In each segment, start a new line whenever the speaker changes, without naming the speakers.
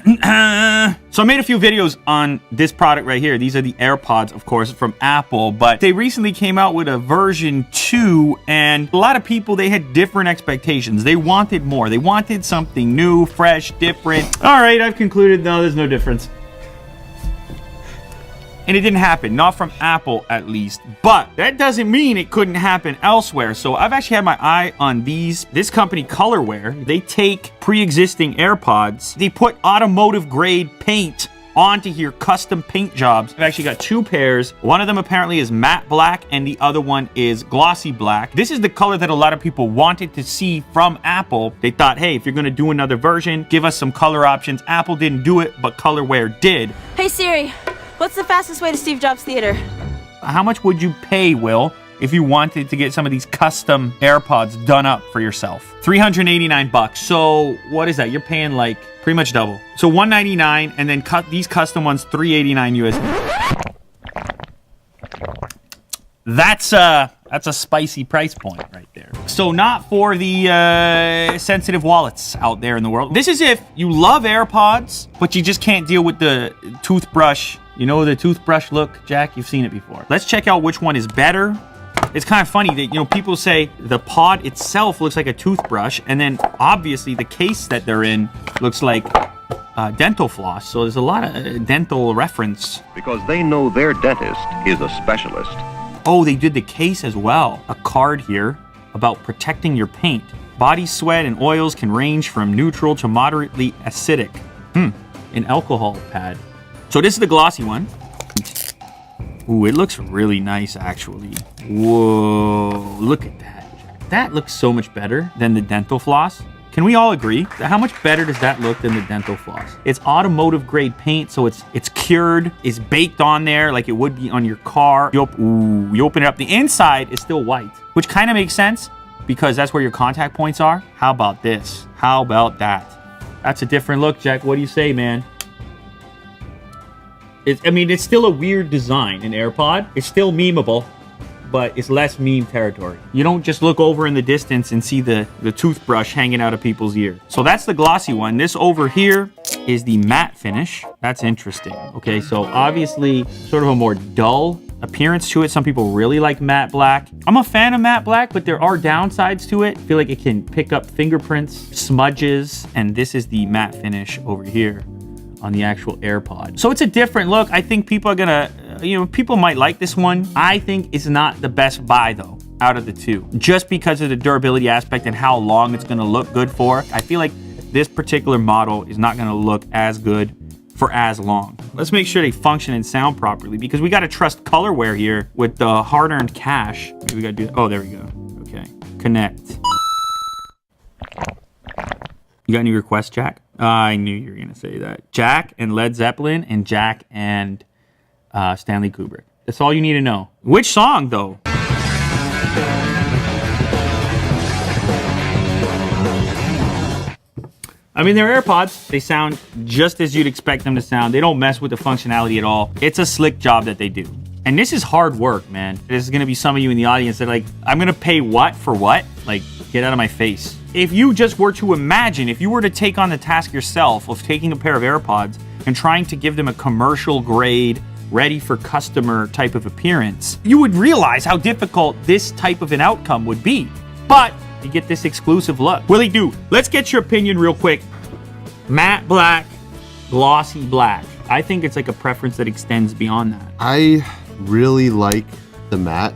So I made a few videos on this product right here. These are the AirPods, of course, from Apple, but they recently came out with a version 2, and a lot of people, they had different expectations. They wanted more. They wanted something new, fresh, different. All right, I've concluded, no, there's no difference. And it didn't happen, not from Apple at least. But that doesn't mean it couldn't happen elsewhere. So I've actually had my eye on this company Colorware. They take pre-existing AirPods, they put automotive grade paint onto here, custom paint jobs. I've actually got 2 pairs. One of them apparently is matte black and the other one is glossy black. This is the color that a lot of people wanted to see from Apple. They thought, hey, if you're gonna do another version, give us some color options. Apple didn't do it, but Colorware did.
Hey Siri, what's the fastest way to Steve Jobs Theater?
How much would you pay, Will, if you wanted to get some of these custom AirPods done up for yourself? $389. So what is that? You're paying like pretty much double. So $199, and then these custom ones, $389 USD. That's a spicy price point right there. So not for the sensitive wallets out there in the world. This is if you love AirPods, but you just can't deal with the toothbrush. You know the toothbrush look, Jack? You've seen it before. Let's check out which one is better. It's kind of funny that, you know, people say the pod itself looks like a toothbrush, and then obviously the case that they're in looks like dental floss. So there's a lot of dental reference.
Because they know their dentist is a specialist.
Oh, they did the case as well. A card here about protecting your paint. Body sweat and oils can range from neutral to moderately acidic. An alcohol pad. So this is the glossy one. Ooh, it looks really nice, actually. Whoa, look at that. That looks so much better than the dental floss. Can we all agree? How much better does that look than the dental floss? It's automotive grade paint, so it's cured, it's baked on there like it would be on your car. You open it up. The inside is still white, which kind of makes sense because that's where your contact points are. How about this? How about that? That's a different look, Jack. What do you say, man? I mean, it's still a weird design, an AirPod. It's still memeable, but it's less meme territory. You don't just look over in the distance and see the toothbrush hanging out of people's ears. So that's the glossy one. This over here is the matte finish. That's interesting. Okay, so obviously sort of a more dull appearance to it. Some people really like matte black. I'm a fan of matte black, but there are downsides to it. I feel like it can pick up fingerprints, smudges, and this is the matte finish over here on the actual AirPod. So it's a different look. I think people are gonna, people might like this one. I think it's not the best buy though, out of the two, just because of the durability aspect and how long it's gonna look good for. I feel like this particular model is not gonna look as good for as long. Let's make sure they function and sound properly, because we gotta trust Colorware here with the hard-earned cash. Maybe we gotta do, oh, there we go. Okay, connect. You got any requests, Jack? I knew you were gonna say that. Jack and Led Zeppelin and Jack and Stanley Kubrick. That's all you need to know. Which song, though? I mean, they're AirPods. They sound just as you'd expect them to sound. They don't mess with the functionality at all. It's a slick job that they do. And this is hard work, man. There's gonna be some of you in the audience that are like, I'm gonna pay what for what? Like, get out of my face. If you just were to imagine, if you were to take on the task yourself of taking a pair of AirPods and trying to give them a commercial grade, ready for customer type of appearance, you would realize how difficult this type of an outcome would be. But you get this exclusive look. Willie Do, let's get your opinion real quick. Matte black, glossy black. I think it's like a preference that extends beyond that.
I really like the matte.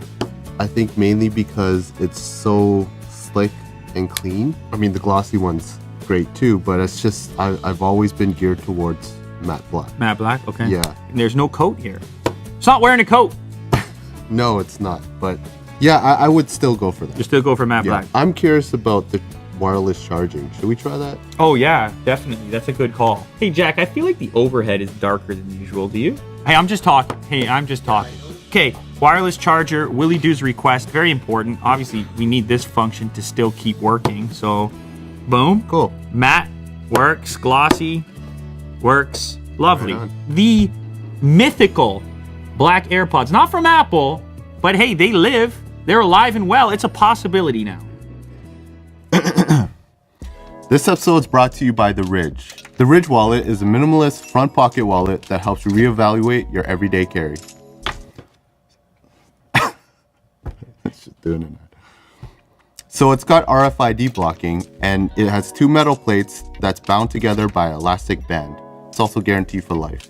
I think mainly because it's so slick and clean. I mean, the glossy one's great too, but it's just, I've always been geared towards matte black.
Matte black, okay.
Yeah.
And there's no coat here. It's not wearing a coat.
No, it's not, but yeah, I would still go for that.
You still go for matte black.
I'm curious about the wireless charging. Should we try that?
Oh yeah, definitely. That's a good call. Hey Jack, I feel like the overhead is darker than usual. Do you? Hey, I'm just talking. Okay, wireless charger, Willie Doo's request, very important. Obviously, we need this function to still keep working. So, boom.
Cool.
Matte works, glossy works, lovely.
Right on.
The mythical black AirPods, not from Apple, but hey, they live. They're alive and well. It's a possibility now.
This episode is brought to you by The Ridge. The Ridge wallet is a minimalist front pocket wallet that helps you reevaluate your everyday carry. It's just doing it. So it's got RFID blocking and it has 2 metal plates that's bound together by an elastic band. It's also guaranteed for life.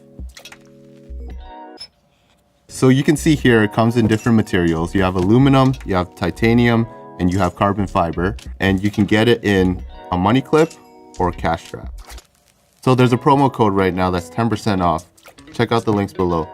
So you can see here it comes in different materials. You have aluminum, you have titanium, and you have carbon fiber. And you can get it in a money clip or a cash strap. So there's a promo code right now that's 10% off. Check out the links below.